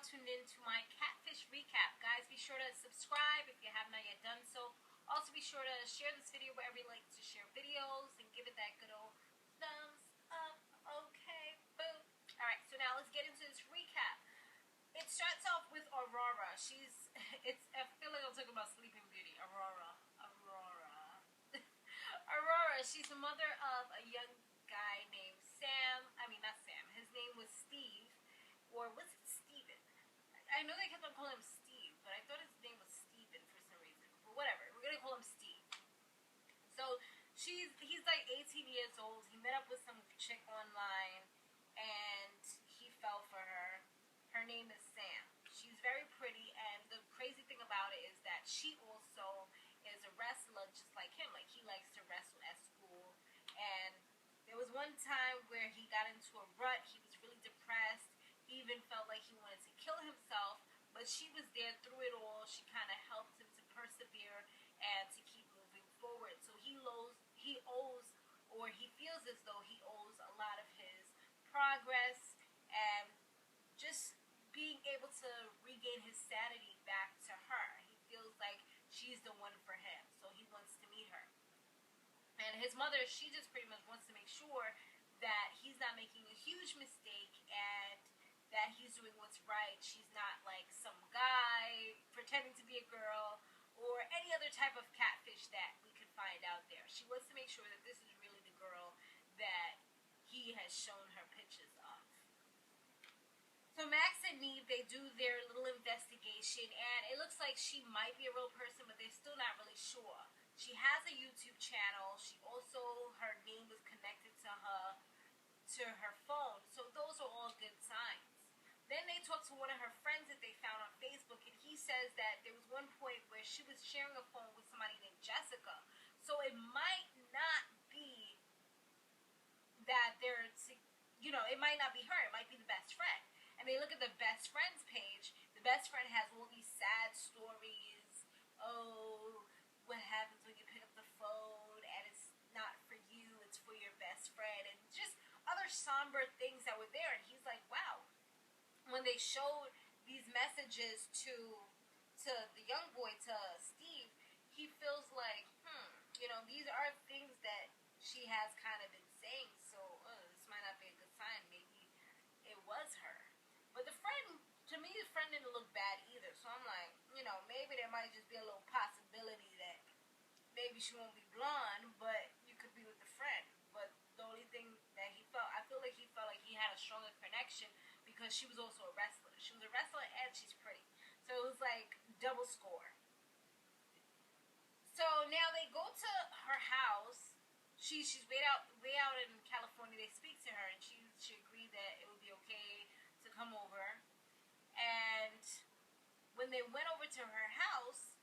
tuned in to my Catfish recap. Guys, be sure to subscribe if you have not yet done so. Also, be sure to share this video wherever you like to share videos and give it that good old thumbs up. Okay, boom. Alright, so now let's get into this recap. It starts off with Aurora. I feel like I'm talking about Sleeping Beauty. Aurora. Aurora, she's the mother of a young guy named Sam. I mean, not Sam. His name was Steve. Or was it Steven? I know they kept on calling him Steve, but I thought his name was Steven for some reason. But whatever, we're going to call him Steve. So, he's like 18 years old. He met up with some chick online, and he fell for her. Her name is Samm. She's very pretty, and the crazy thing about it is that she also is a wrestler just like him. Like, he likes to wrestle at school, and there was one time where he got into a rut. He was really depressed. He even felt like he wanted to kill himself, but she was there through it all. She kind of helped him to persevere and to keep moving forward. So he feels as though he owes a lot of his progress and just being able to regain his sanity back to her. He feels like she's the one for him, so he wants to meet her. And his mother, she just pretty much wants to make sure that he's not making a huge mistake and that he's doing what's right. She's not like some guy pretending to be a girl or any other type of catfish that we could find out there. She wants to make sure that this is really the girl that he has shown her pictures of. So Max and Neve, they do their little investigation, and it looks like she might be a real person, but they're still not really sure. She has a YouTube channel. She also, her name was connected to her phone. So those are all good signs. Then they talked to one of her friends that they found on Facebook, and he says that there was one point where she was sharing a phone with somebody named Jessica. So it might not be that it might not be her. It might be the best friend. And they look at the best friends page. The best friend has all these sad stories. Oh, what happens when you pick up the phone and it's not for you, it's for your best friend, and just other somber things that were there. And he's like, wow. When they showed these messages to the young boy, to Steve, he feels like, these are things that she has kind of been saying, so this might not be a good sign. Maybe it was her. But to me, the friend didn't look bad either, so I'm like, maybe there might just be a little possibility that maybe she won't be blonde, but you could be with the friend. But the only thing that I feel like he felt like he had a stronger connection because she was also a wrestler. She was a wrestler and she's pretty. So it was like double score. So now they go to her house. She's way out in California. They speak to her and she agreed that it would be okay to come over. And when they went over to her house,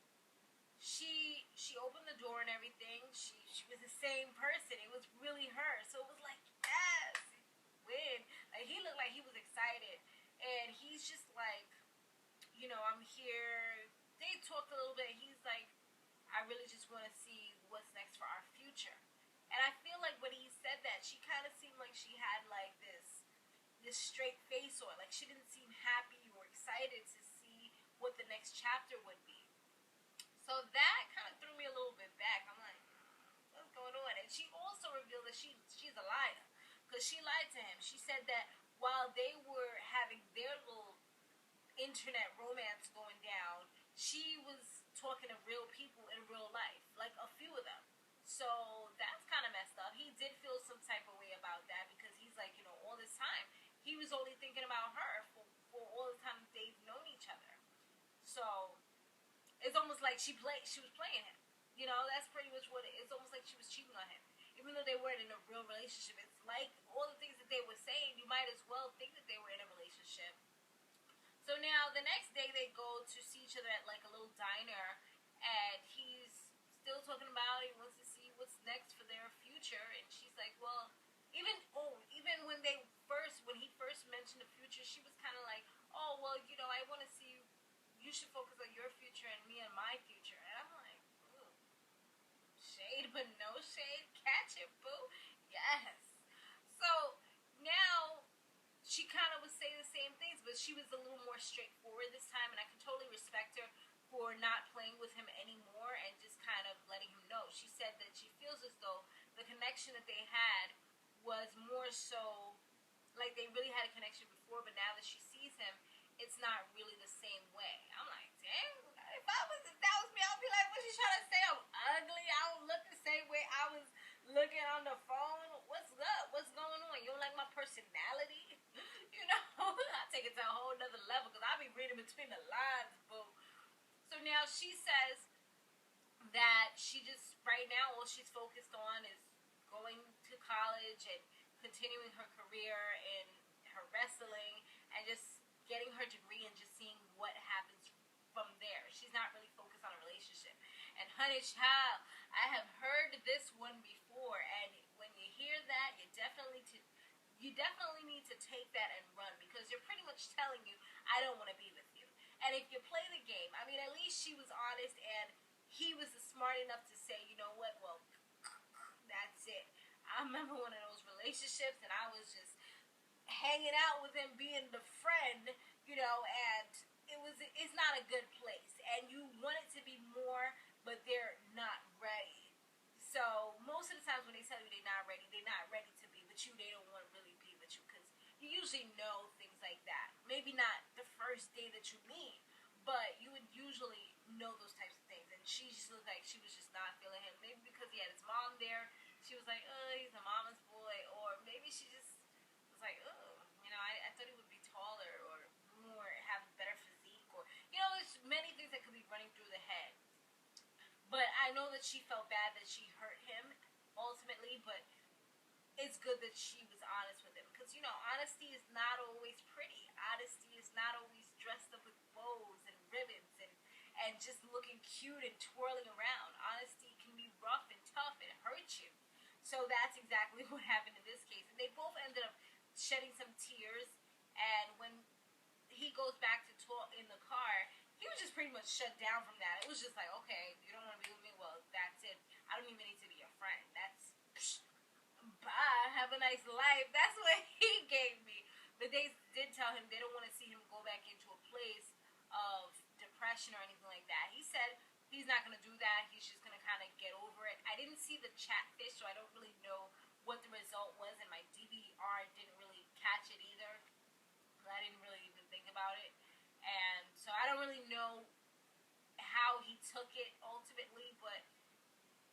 she opened the door and everything. She was the same person. It was really her. So it was like, yes, win. Like, he looked like he was excited. And he's just like, I'm here. They talked a little bit. He's like, I really just want to see what's next for our future. And I feel like when he said that, she kind of seemed like she had like this straight face, or like she didn't seem happy or excited to see what the next chapter would be. So that kind of threw me a little bit back. I'm like, what's going on? And she also revealed that she's a liar, because she lied to him. She said that while they were having their little internet romance going down, she was talking to real people in real life, like a few of them. So that's kind of messed up. He did feel some type of way about that, because he's like, all this time he was only thinking about her for all the time they've known each other. So it's almost like she was playing him. That's pretty much what it is. It's almost like she was cheating on him. Even though they weren't in a real relationship, it's like all the things that they were saying, you might as well think that they were in a relationship. So now the next day they go to see each other at like a little diner, and he's still talking about, he wants to see what's next for their future. And she's like, well, even when he first mentioned the future, she was kind of like, oh, well, I want to see you should focus on your future and me on my future. And I'm like, ooh, shade but no shade, catch it, boo. Yes. So now she kind of would say the same things, but she was a little more straightforward this time, and I can totally respect her for not playing with him anymore and just kind of letting him know. She said that she feels as though the connection that they had was more so like they really had a connection before, but now that she sees him, it's not really the same way. I'm like, dang, if that was me, I'd be like, what's she trying to say? I'm ugly. I don't look the same way I was looking on the phone. What's up? What's going on? You don't like my personality? You know, I take it to a whole nother level because I be reading between the lines, boo. So now she says that she just, right now, all she's focused on is going to college and continuing her career in her wrestling and just getting her degree and just seeing what happens from there. She's not really focused on a relationship. And honey child, I have heard this one before, and when you hear that, you definitely need to take that and run, because you're pretty much telling you, I don't want to be with you. And if you play the game, I mean, at least she was honest, and he was smart enough to say, you know what, well, that's it. I remember one of those relationships, and I was just hanging out with him, being the friend, you know, and it's not a good place. And you want it to be more, but they're not ready. So most of the times when they tell you they're not ready to be with you. They don't want to really be with you, because you usually know things like that. Maybe not the first day that you meet, but you would usually know those types of things. And she just looked like she was just not feeling him. Maybe because he had his mom there, she was like, oh, he's a mama's boy. Or maybe she just was like, oh, you know, I thought he would be taller or more, have a better physique. Or, you know, there's many things that could be running through the head. But I know that she felt bad that she hurt him ultimately, but it's good that she was honest with him. Because, you know, honesty is not always pretty. Honesty is not always dressed up with bows and ribbons and just looking cute and twirling around. Honesty can be rough and tough and hurt you. So that's exactly what happened in this case. And they both ended up shedding some tears. And when he goes back to talk in the car, he was just pretty much shut down from that. It was just like, okay, you don't want to be with me? Well, that's it. I don't even need to be your friend. That's, bye, have a nice life. That's what he gave me. But they did tell him they don't want to see him go back into a place of depression or anything like that. He said he's not going to do that. He's just going to kind of get over it. I didn't see the Catfish, so I don't really know what the result was, and my DVR didn't really catch it either. I didn't really even think about it. And so I don't really know how he took it ultimately, but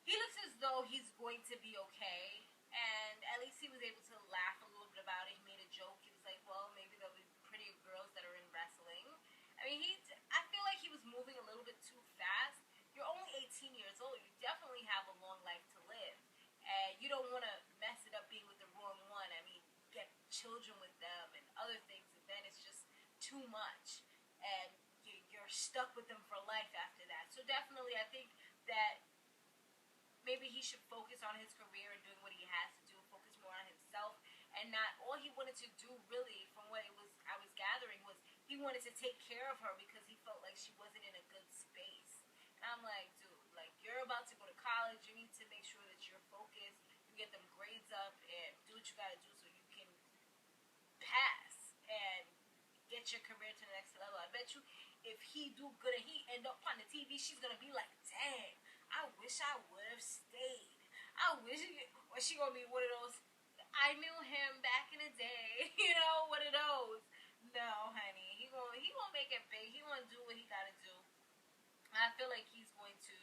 he looks as though he's going to be okay. And at least he was able to laugh a little bit about it. He made a joke. He was like, well, maybe there'll be prettier girls that are in wrestling. I mean, I feel like he was moving a little bit too fast. You're only 18 years old. You definitely have a long life to live. And you don't want to mess it up being with the wrong one. I mean, get children with them and other things, and then it's just too much. And you're stuck with them for life after that. So definitely, I think that maybe he should focus on his career and doing what he has to do, focus more on himself, and not all he wanted to do really, from what I was gathering, was he wanted to take care of her because he felt like she wasn't in a good space. And I'm like, dude, like, you're about to go to college, you need to make sure that you're focused, you get them grades up, and do what you gotta do so you can pass and get your career to the next level. I bet you if he do good and he end up on the TV, she's gonna be like, dang, I wish I would have stayed. I wish, or she gonna be one of those, I knew him back in the day, you know, one of those. No, honey, he gonna make it big. He gonna do what he gotta do. I feel like he's going to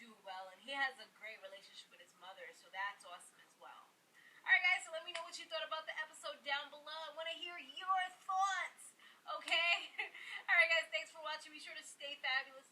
do well, and he has a great relationship with his mother, so that's awesome as well. Alright guys, so let me know what you thought about the episode down below. I want to hear your thoughts, okay? Alright guys, thanks for watching. Be sure to stay fabulous.